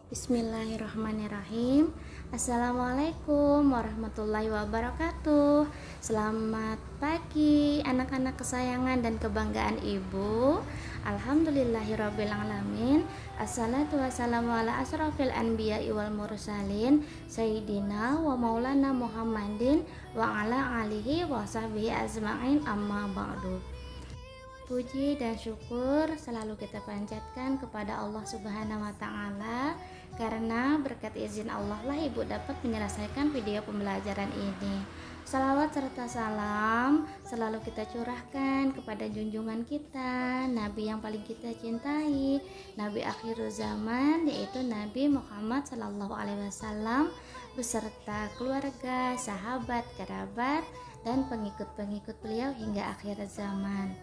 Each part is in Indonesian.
Bismillahirrahmanirrahim. Assalamualaikum warahmatullahi wabarakatuh. Selamat pagi anak-anak kesayangan dan kebanggaan ibu. Alhamdulillahirrabbilalamin. Assalatu wassalamu ala asrafil anbiya'i wal mursalin Sayyidina wa maulana Muhammadin wa ala alihi wa sahbihi azma'in, amma ba'du. Puji dan syukur selalu kita panjatkan kepada Allah Subhanahu wa Ta'ala, karena berkat izin Allah lah ibu dapat menyelesaikan video pembelajaran ini. Salawat serta salam selalu kita curahkan kepada junjungan kita, Nabi yang paling kita cintai, Nabi akhir zaman, yaitu Nabi Muhammad Sallallahu Alaihi Wasallam, beserta keluarga, sahabat, kerabat, dan pengikut-pengikut beliau hingga akhir zaman.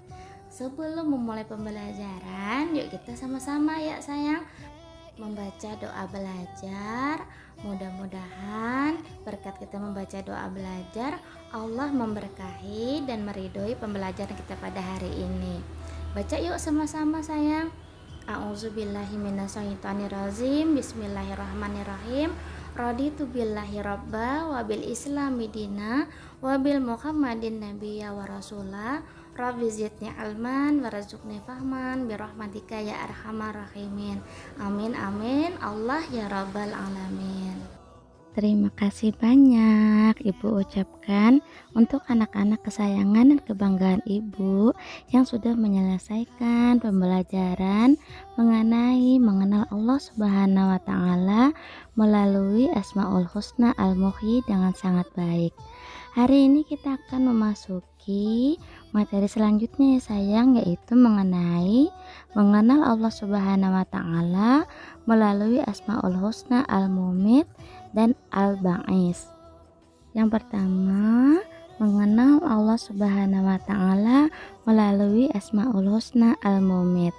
Sebelum memulai pembelajaran, yuk kita sama-sama ya sayang membaca doa belajar. Mudah-mudahan berkat kita membaca doa belajar, Allah memberkahi dan meridhoi pembelajaran kita pada hari ini. Baca yuk sama-sama sayang. A'udzubillahi minasyaitonirrajim. Bismillahirrahmanirrahim. Raditu billahi rabba wa bil islami dina wa bil muhammadin nabiyya wa rasulah. Rabbi zidni ilman warzuqni fahman birahmatika ya arhamar rahimin. Amin amin. Allah ya rabbal alamin. Terima kasih banyak ibu ucapkan untuk anak-anak kesayangan dan kebanggaan ibu yang sudah menyelesaikan pembelajaran mengenal Allah Subhanahu wa Ta'ala melalui Asmaul Husna Al-Muhyi dengan sangat baik. Hari ini kita akan memasuki materi selanjutnya ya sayang, yaitu mengenal Allah Subhanahu wa Ta'ala melalui Asmaul Husna Al-Mumit dan Al-Ba'is. Yang pertama, mengenal Allah Subhanahu wa Ta'ala melalui Asmaul Husna Al-Mumit.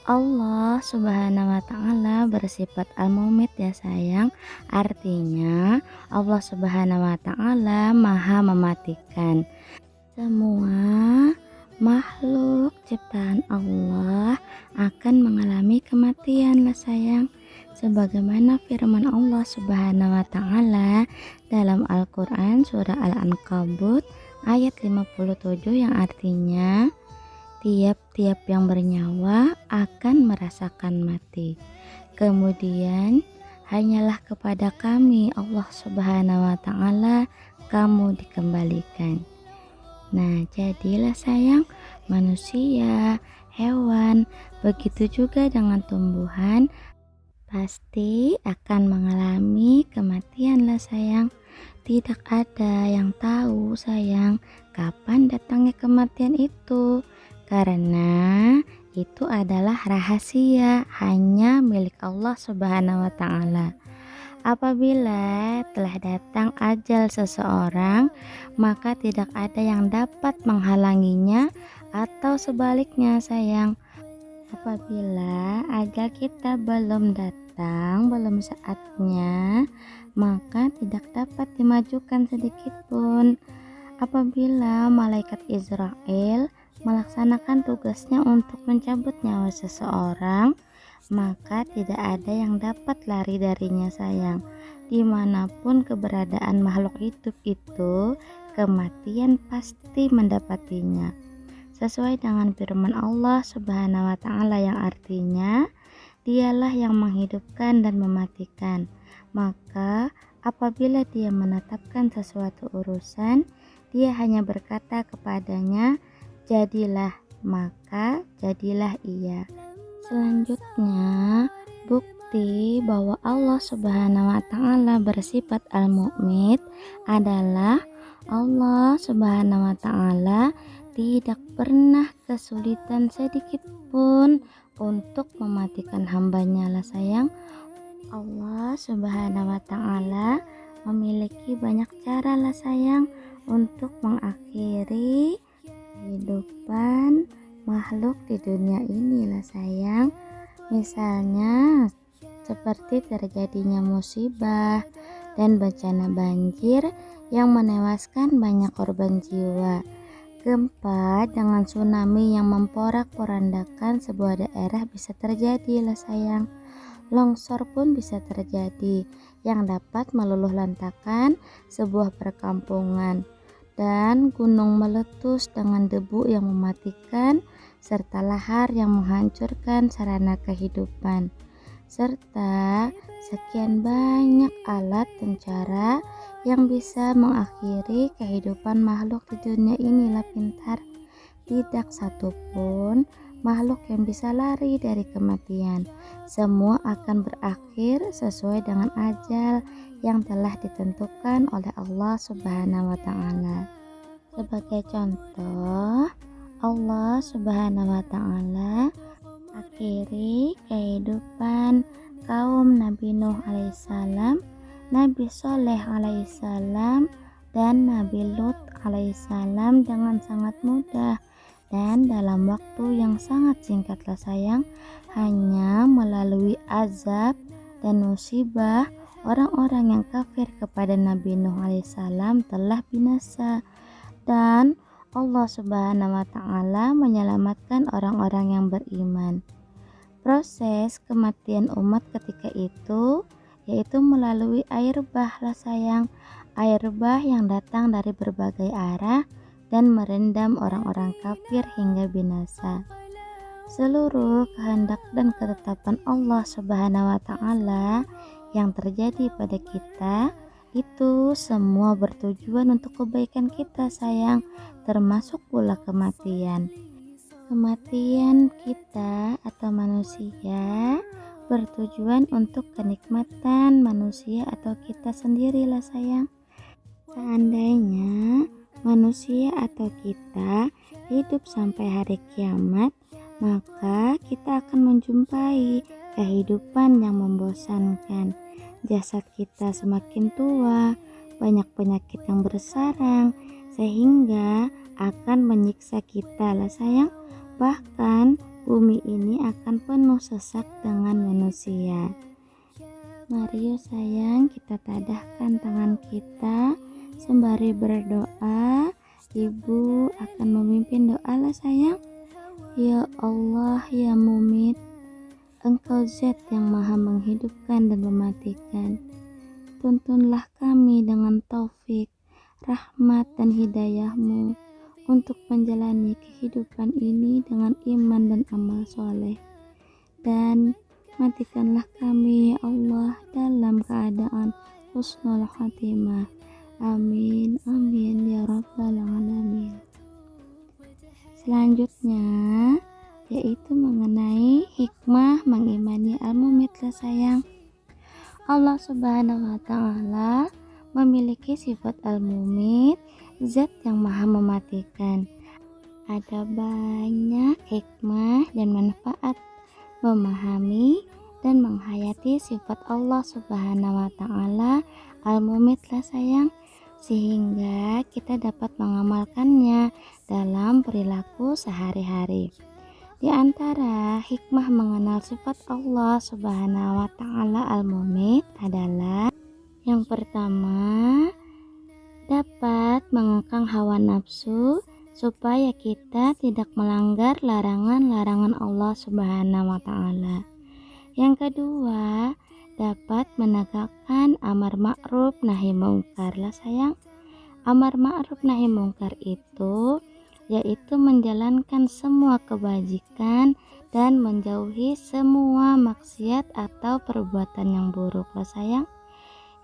Allah Subhanahu wa Ta'ala bersifat Al-Mumit ya sayang. Artinya Allah Subhanahu wa Ta'ala Maha mematikan. Semua makhluk ciptaan Allah akan mengalami kematian lah sayang, sebagaimana firman Allah Subhanahu wa Ta'ala dalam Al-Quran surah Al-Ankabut ayat 57 yang artinya tiap-tiap yang bernyawa akan merasakan mati. Kemudian hanyalah kepada kami Allah Subhanahu wa Ta'ala kamu dikembalikan. Nah, jadilah sayang manusia, hewan, begitu juga dengan tumbuhan pasti akan mengalami kematian lah sayang. Tidak ada yang tahu sayang kapan datangnya kematian itu, karena itu adalah rahasia hanya milik Allah Subhanahu wa Ta'ala. Apabila telah datang ajal seseorang, maka tidak ada yang dapat menghalanginya, atau sebaliknya sayang. Apabila ajal kita belum datang, belum saatnya, maka tidak dapat dimajukan sedikit pun. Apabila malaikat Israel melaksanakan tugasnya untuk mencabut nyawa seseorang, maka tidak ada yang dapat lari darinya sayang. Dimanapun keberadaan makhluk hidup itu, kematian pasti mendapatinya. Sesuai dengan firman Allah Subhanahu wa Ta'ala yang artinya Dialah yang menghidupkan dan mematikan. Maka apabila dia menetapkan sesuatu urusan, dia hanya berkata kepadanya, jadilah, maka jadilah ia. Selanjutnya, bukti bahwa Allah Subhanahu wa Ta'ala bersifat Al-Mu'mit adalah Allah Subhanahu wa Ta'ala tidak pernah kesulitan sedikit pun untuk mematikan hambanya lah sayang. Allah Subhanahu wa Ta'ala memiliki banyak cara lah sayang untuk mengakhiri kehidupan makhluk di dunia ini lah sayang. Misalnya seperti terjadinya musibah dan bencana banjir yang menewaskan banyak korban jiwa, gempa dengan tsunami yang memporak-porandakan sebuah daerah bisa terjadi lah sayang. Longsor pun bisa terjadi yang dapat meluluh lantakan sebuah perkampungan, dan gunung meletus dengan debu yang mematikan serta lahar yang menghancurkan sarana kehidupan, serta sekian banyak alat dan cara yang bisa mengakhiri kehidupan makhluk di dunia inilah pintar. Tidak satupun makhluk yang bisa lari dari kematian. Semua akan berakhir sesuai dengan ajal yang telah ditentukan oleh Allah Subhanahu wa taala. Sebagai contoh, Allah Subhanahu wa taala akhiri kehidupan kaum Nabi Nuh alaihissalam, Nabi Soleh alaihissalam, dan Nabi Lut alaihissalam dengan sangat mudah dan dalam waktu yang sangat singkatlah sayang, hanya melalui azab dan musibah orang-orang yang kafir kepada Nabi Nuh alaihissalam telah binasa, dan Allah Subhanahu wa taala menyelamatkan orang-orang yang beriman. Proses kematian umat ketika itu yaitu melalui air bah lah sayang, air bah yang datang dari berbagai arah dan merendam orang-orang kafir hingga binasa. Seluruh kehendak dan ketetapan Allah Subhanahu wa taala yang terjadi pada kita itu semua bertujuan untuk kebaikan kita sayang, termasuk pula kematian. Kematian kita atau manusia bertujuan untuk kenikmatan manusia atau kita sendirilah sayang. Seandainya manusia atau kita hidup sampai hari kiamat, maka kita akan menjumpai kehidupan yang membosankan. Jasad kita semakin tua, banyak penyakit yang bersarang, sehingga akan menyiksa kita lah sayang. Bahkan bumi ini akan penuh sesak dengan manusia. Mari sayang, kita tadahkan tangan kita sembari berdoa. Ibu akan memimpin doa lah sayang. Ya Allah, ya Mumit, Engkau Zat yang maha menghidupkan dan mematikan. Tuntunlah kami dengan taufik, rahmat dan hidayah-Mu untuk menjalani kehidupan ini dengan iman dan amal soleh. Dan matikanlah kami ya Allah dalam keadaan husnul khatimah. Amin, amin ya rabbal alamin. Selanjutnya yaitu mengenai hikmah mengimani al-mumit lah sayang. Allah Subhanahu wa taala memiliki sifat al-mumit, zat yang maha mematikan. Ada banyak hikmah dan manfaat memahami dan menghayati sifat Allah Subhanahu wa taala al-mumit lah sayang, sehingga kita dapat mengamalkannya dalam perilaku sehari-hari. Di antara hikmah mengenal sifat Allah Subhanahu wa taala al-mumit adalah yang pertama, dapat mengekang hawa nafsu supaya kita tidak melanggar larangan-larangan Allah Subhanahu wa taala. Yang kedua, dapat menegakkan amar ma'ruf nahi mungkar lah sayang. Amar ma'ruf nahi mungkar itu yaitu menjalankan semua kebajikan dan menjauhi semua maksiat atau perbuatan yang buruk lah sayang.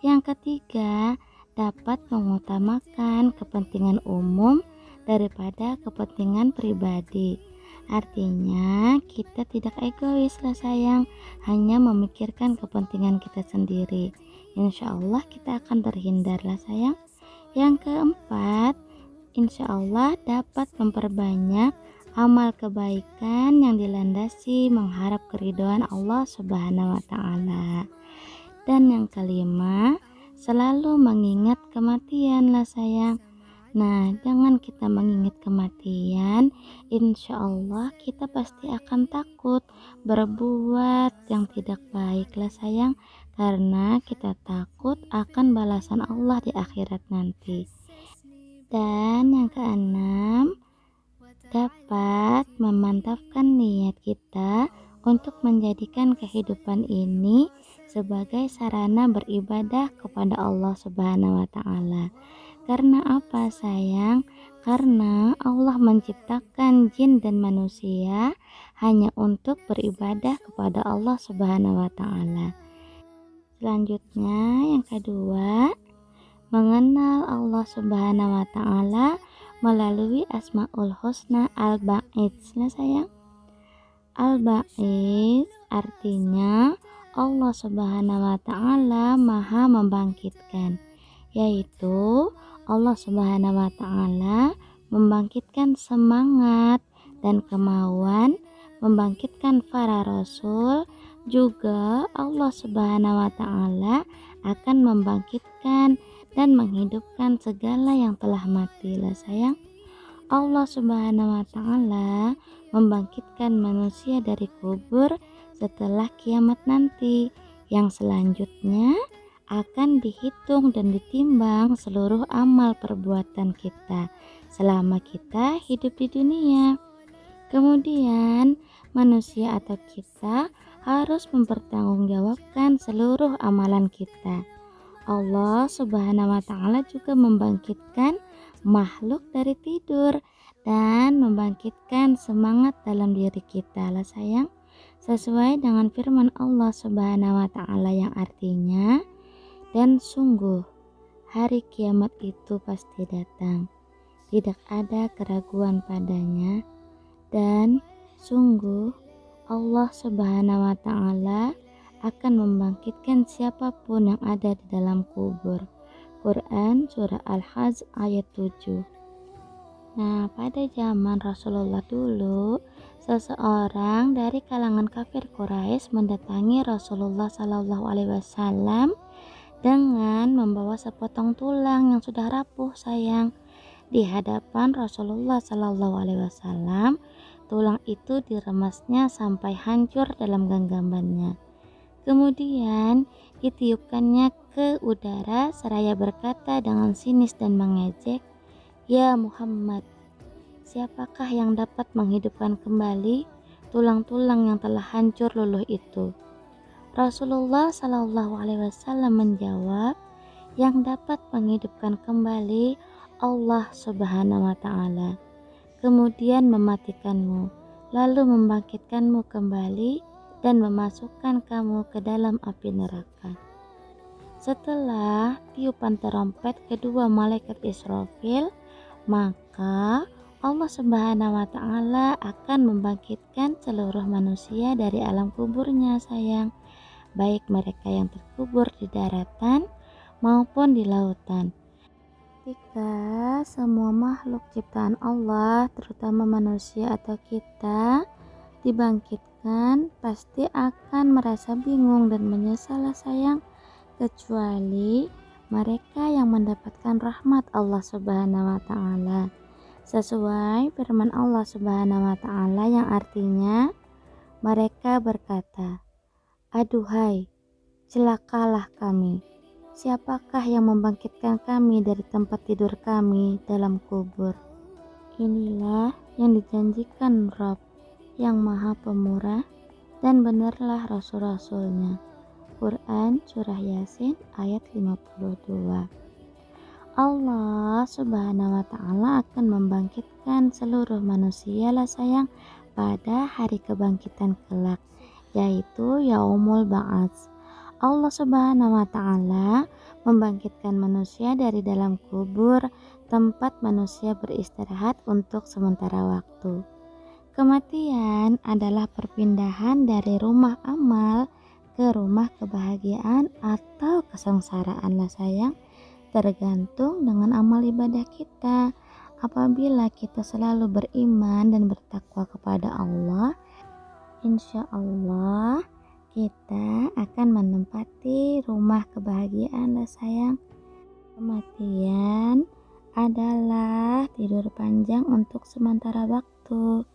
Yang ketiga, dapat mengutamakan kepentingan umum daripada kepentingan pribadi. Artinya kita tidak egois lah sayang, hanya memikirkan kepentingan kita sendiri. Insya Allah kita akan terhindar lah sayang. Yang keempat, insya Allah dapat memperbanyak amal kebaikan yang dilandasi mengharap keridhaan Allah Subhanahu wa taala. Dan yang kelima, selalu mengingat kematian lah sayang. Nah, dengan kita mengingat kematian, insya Allah kita pasti akan takut berbuat yang tidak baik lah sayang, karena kita takut akan balasan Allah di akhirat nanti. Dan yang keenam, dapat memantapkan niat kita untuk menjadikan kehidupan ini sebagai sarana beribadah kepada Allah Subhanahu wa taala. Karena apa sayang? Karena Allah menciptakan jin dan manusia hanya untuk beribadah kepada Allah Subhanahu wa taala. Selanjutnya yang kedua, mengenal Allah Subhanahu wa taala melalui Asmaul Husna Al-Ba'id. Nah sayang, Al-Ba'id artinya Allah Subhanahu wa taala Maha membangkitkan, yaitu Allah Subhanahu wa taala membangkitkan semangat dan kemauan membangkitkan para rasul. Juga Allah Subhanahu wa taala akan membangkitkan dan menghidupkan segala yang telah mati. Lah sayang, Allah Subhanahu wa taala membangkitkan manusia dari kubur setelah kiamat nanti, yang selanjutnya akan dihitung dan ditimbang seluruh amal perbuatan kita selama kita hidup di dunia. Kemudian manusia atau kita harus mempertanggungjawabkan seluruh amalan kita. Allah Subhanahu wa taala juga membangkitkan makhluk dari tidur dan membangkitkan semangat dalam diri kita lah sayang, sesuai dengan firman Allah Subhanahu wa taala yang artinya, dan sungguh hari kiamat itu pasti datang, tidak ada keraguan padanya, dan sungguh Allah Subhanahu wa taala akan membangkitkan siapapun yang ada di dalam kubur. Quran surah Al-Hajj ayat 7. Nah, pada zaman Rasulullah dulu, seseorang dari kalangan kafir Quraisy mendatangi Rasulullah Shallallahu alaihi wasallam dengan membawa sepotong tulang yang sudah rapuh sayang. Di hadapan Rasulullah Shallallahu alaihi wasallam, tulang itu diremasnya sampai hancur dalam genggamannya. Kemudian ditiupkannya ke udara seraya berkata dengan sinis dan mengejek, "Ya Muhammad, siapakah yang dapat menghidupkan kembali tulang-tulang yang telah hancur luluh itu?" Rasulullah Shallallahu alaihi wasallam menjawab, "Yang dapat menghidupkan kembali Allah Subhanahu wa taala, kemudian mematikanmu, lalu membangkitkanmu kembali dan memasukkan kamu ke dalam api neraka." Setelah tiupan trompet kedua malaikat Israfil, maka Allah Subhanahu wa taala akan membangkitkan seluruh manusia dari alam kuburnya sayang, baik mereka yang terkubur di daratan maupun di lautan. Ketika semua makhluk ciptaan Allah, terutama manusia atau kita, dibangkitkan, pasti akan merasa bingung dan menyesal sayang, kecuali mereka yang mendapatkan rahmat Allah Subhanahu wa taala. Sesuai firman Allah Subhanahu wa taala yang artinya, mereka berkata, "Aduhai, celakalah kami. Siapakah yang membangkitkan kami dari tempat tidur kami dalam kubur?" Inilah yang dijanjikan Rabb yang Maha Pemurah, dan benarlah rasul-rasulnya. Quran surah Yasin ayat 52. Allah Subhanahu wa taala akan membangkitkan seluruh manusia lah sayang pada hari kebangkitan kelak, yaitu Yaumul Ba'ats. Allah Subhanahu wa taala membangkitkan manusia dari dalam kubur, tempat manusia beristirahat untuk sementara waktu. Kematian adalah perpindahan dari rumah amal ke rumah kebahagiaan atau kesengsaraan lah sayang, tergantung dengan amal ibadah kita. Apabila kita selalu beriman dan bertakwa kepada Allah, insya Allah kita akan menempati rumah kebahagiaan lah sayang. Kematian adalah tidur panjang untuk sementara waktu,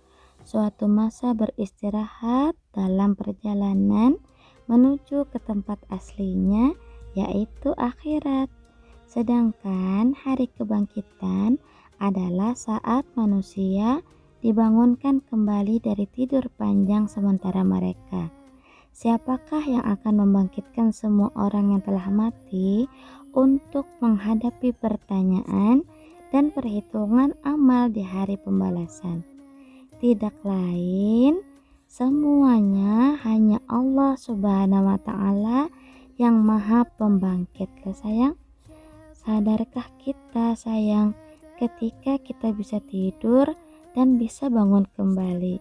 suatu masa beristirahat dalam perjalanan menuju ke tempat aslinya, yaitu akhirat. Sedangkan hari kebangkitan adalah saat manusia dibangunkan kembali dari tidur panjang sementara mereka. Siapakah yang akan membangkitkan semua orang yang telah mati untuk menghadapi pertanyaan dan perhitungan amal di hari pembalasan? Tidak lain, semuanya hanya Allah Subhanahu wa Ta'ala yang Maha Pembangkit. Sayang, sadarkah kita sayang ketika kita bisa tidur dan bisa bangun kembali?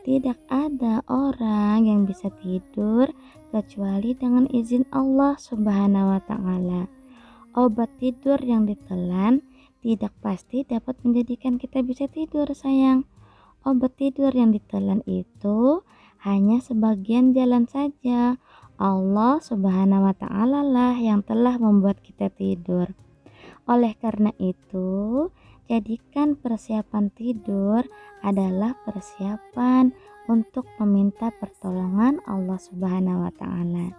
Tidak ada orang yang bisa tidur kecuali dengan izin Allah Subhanahu wa Ta'ala. Obat tidur yang ditelan tidak pasti dapat menjadikan kita bisa tidur sayang. Obat tidur yang ditelan itu hanya sebagian jalan saja. Allah Subhanahu wa Ta'ala lah yang telah membuat kita tidur. Oleh karena itu, jadikan persiapan tidur adalah persiapan untuk meminta pertolongan Allah Subhanahu wa Ta'ala.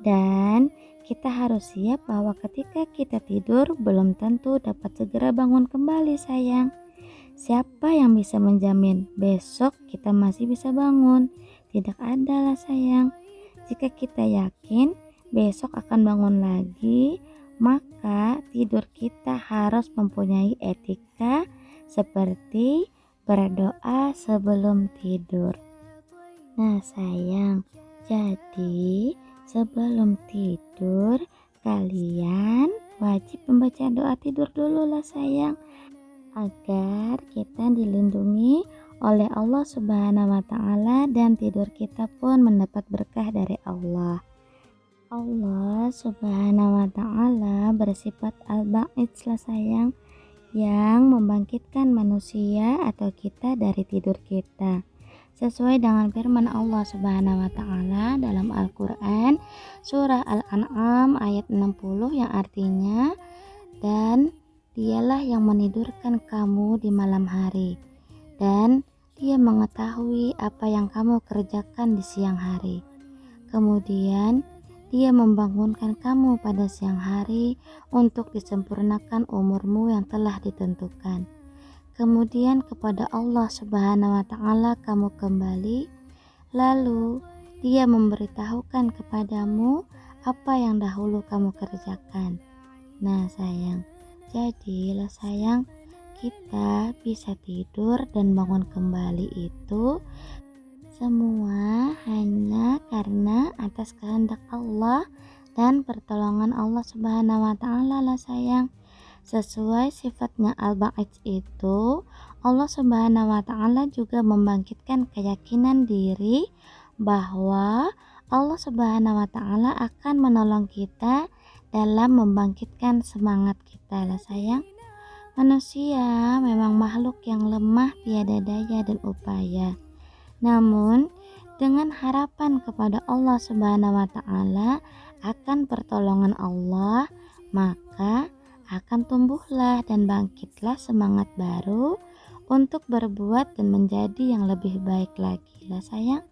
Dan kita harus siap bahwa ketika kita tidur belum tentu dapat segera bangun kembali sayang. Siapa yang bisa menjamin besok kita masih bisa bangun? Tidak ada lah sayang. Jika kita yakin besok akan bangun lagi, maka tidur kita harus mempunyai etika seperti berdoa sebelum tidur. Nah sayang, jadi sebelum tidur kalian wajib membaca doa tidur dulu lah sayang, agar kita dilindungi oleh Allah Subhanahu wa Ta'ala dan tidur kita pun mendapat berkah dari Allah. Allah Subhanahu wa Ta'ala bersifat al-ba'id lah sayang, yang membangkitkan manusia atau kita dari tidur kita. Sesuai dengan firman Allah Subhanahu wa Ta'ala dalam Al-Qur'an surah Al-An'am ayat 60 yang artinya, dan Dialah yang menidurkan kamu di malam hari, dan Dia mengetahui apa yang kamu kerjakan di siang hari. Kemudian Dia membangunkan kamu pada siang hari untuk disempurnakan umurmu yang telah ditentukan. Kemudian kepada Allah Subhanahu wa Ta'ala kamu kembali, lalu Dia memberitahukan kepadamu apa yang dahulu kamu kerjakan. Nah sayang, jadilah sayang, kita bisa tidur dan bangun kembali itu semua hanya karena atas kehendak Allah dan pertolongan Allah Subhanahu wa Ta'ala lah sayang. Sesuai sifatnya al-ba'id itu, Allah Subhanahu wa Ta'ala juga membangkitkan keyakinan diri bahwa Allah Subhanahu wa Ta'ala akan menolong kita dalam membangkitkan semangat kita lah sayang. Manusia memang makhluk yang lemah, tiada daya dan upaya. Namun dengan harapan kepada Allah Subhanahu wa Ta'ala akan pertolongan Allah, maka akan tumbuhlah dan bangkitlah semangat baru untuk berbuat dan menjadi yang lebih baik lagi lah sayang.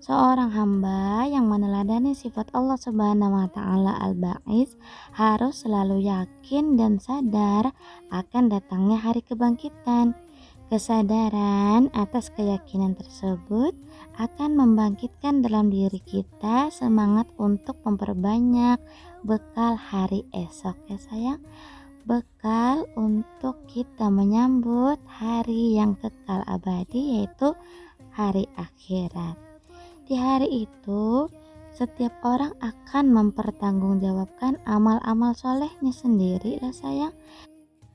Seorang hamba yang meneladani sifat Allah Subhanahu wa Ta'ala al-Ba'is harus selalu yakin dan sadar akan datangnya hari kebangkitan. Kesadaran atas keyakinan tersebut akan membangkitkan dalam diri kita semangat untuk memperbanyak bekal hari esok ya sayang. Bekal untuk kita menyambut hari yang kekal abadi, yaitu hari akhirat. Di hari itu, setiap orang akan mempertanggungjawabkan amal-amal solehnya sendiri lah sayang.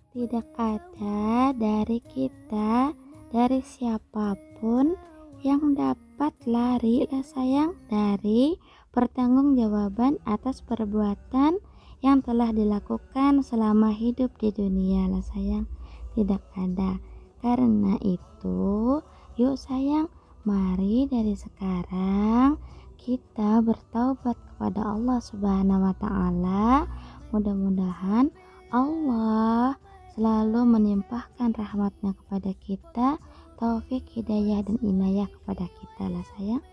Tidak ada dari kita, dari siapapun yang dapat lari lah sayang dari pertanggungjawaban atas perbuatan yang telah dilakukan selama hidup di dunia lah sayang. Tidak ada. Karena itu, yuk sayang, mari dari sekarang kita bertaubat kepada Allah Subhanahu wa Ta'ala. Mudah-mudahan Allah selalu menimpahkan rahmatnya kepada kita, taufik, hidayah dan inayah kepada kita lah sayang.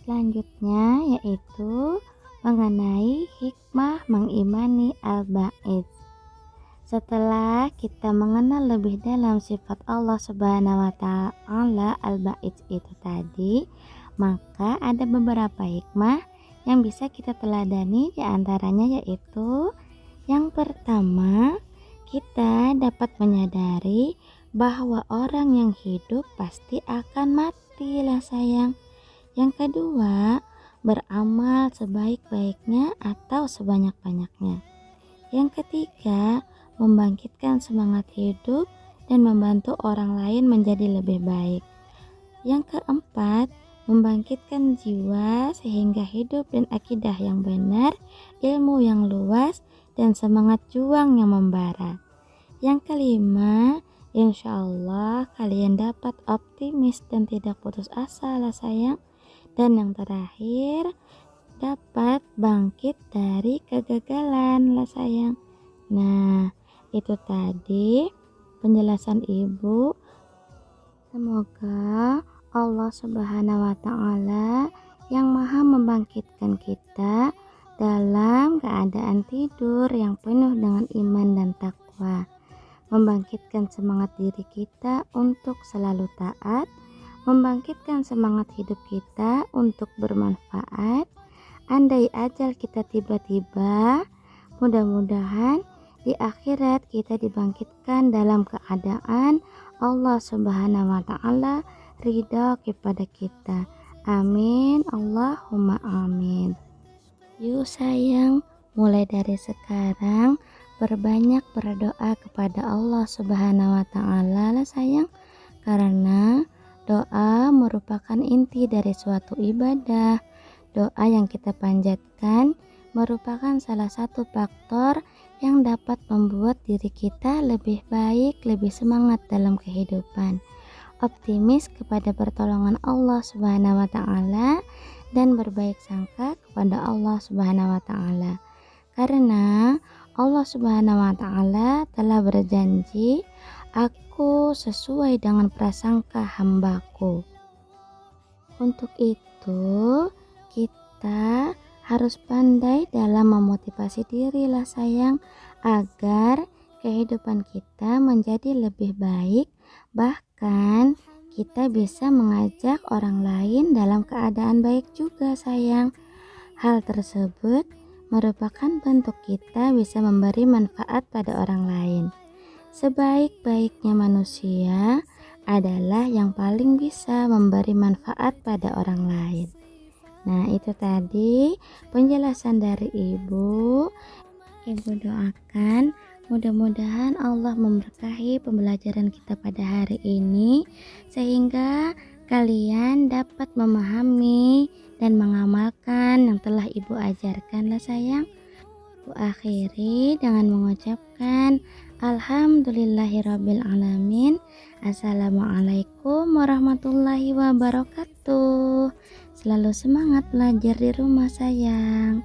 Selanjutnya yaitu mengenai hikmah mengimani al-ba'id. Setelah kita mengenal lebih dalam sifat Allah Subhanahu wa taala Al-Ba'id itu tadi, maka ada beberapa hikmah yang bisa kita teladani, di antaranya yaitu yang pertama, kita dapat menyadari bahwa orang yang hidup pasti akan mati lah sayang. Yang kedua, beramal sebaik-baiknya atau sebanyak-banyaknya. Yang ketiga, membangkitkan semangat hidup dan membantu orang lain menjadi lebih baik. Yang keempat, membangkitkan jiwa sehingga hidup dan akidah yang benar, ilmu yang luas, dan semangat juang yang membara. Yang kelima, insya Allah kalian dapat optimis dan tidak putus asa lah sayang. Dan yang terakhir, dapat bangkit dari kegagalan lah sayang. Nah, itu tadi penjelasan ibu. Semoga Allah Subhanahu wa taala yang maha membangkitkan kita dalam keadaan tidur yang penuh dengan iman dan takwa, membangkitkan semangat diri kita untuk selalu taat, membangkitkan semangat hidup kita untuk bermanfaat. Andai ajal kita tiba-tiba, mudah-mudahan di akhirat kita dibangkitkan dalam keadaan Allah Subhanahu wa taala ridha kepada kita. Amin, Allahumma amin. Yuk sayang, mulai dari sekarang berbanyak berdoa kepada Allah Subhanahu wa taala lah sayang, karena doa merupakan inti dari suatu ibadah. Doa yang kita panjatkan merupakan salah satu faktor yang dapat membuat diri kita lebih baik, lebih semangat dalam kehidupan, optimis kepada pertolongan Allah Subhanahu wa taala, dan berbaik sangka kepada Allah Subhanahu wa taala. Karena Allah Subhanahu wa taala telah berjanji, "Aku sesuai dengan prasangka hambaku." Untuk itu, kita harus pandai dalam memotivasi diri lah sayang, agar kehidupan kita menjadi lebih baik, bahkan kita bisa mengajak orang lain dalam keadaan baik juga sayang. Hal tersebut merupakan bentuk kita bisa memberi manfaat pada orang lain. Sebaik-baiknya manusia adalah yang paling bisa memberi manfaat pada orang lain. Nah, itu tadi penjelasan dari ibu. Ibu doakan mudah-mudahan Allah memberkahi pembelajaran kita pada hari ini, sehingga kalian dapat memahami dan mengamalkan yang telah ibu ajarkan lah sayang. Ibu akhiri dengan mengucapkan Alhamdulillahirrabbilalamin. Assalamualaikum warahmatullahi wabarakatuh. Selalu semangat belajar di rumah sayang.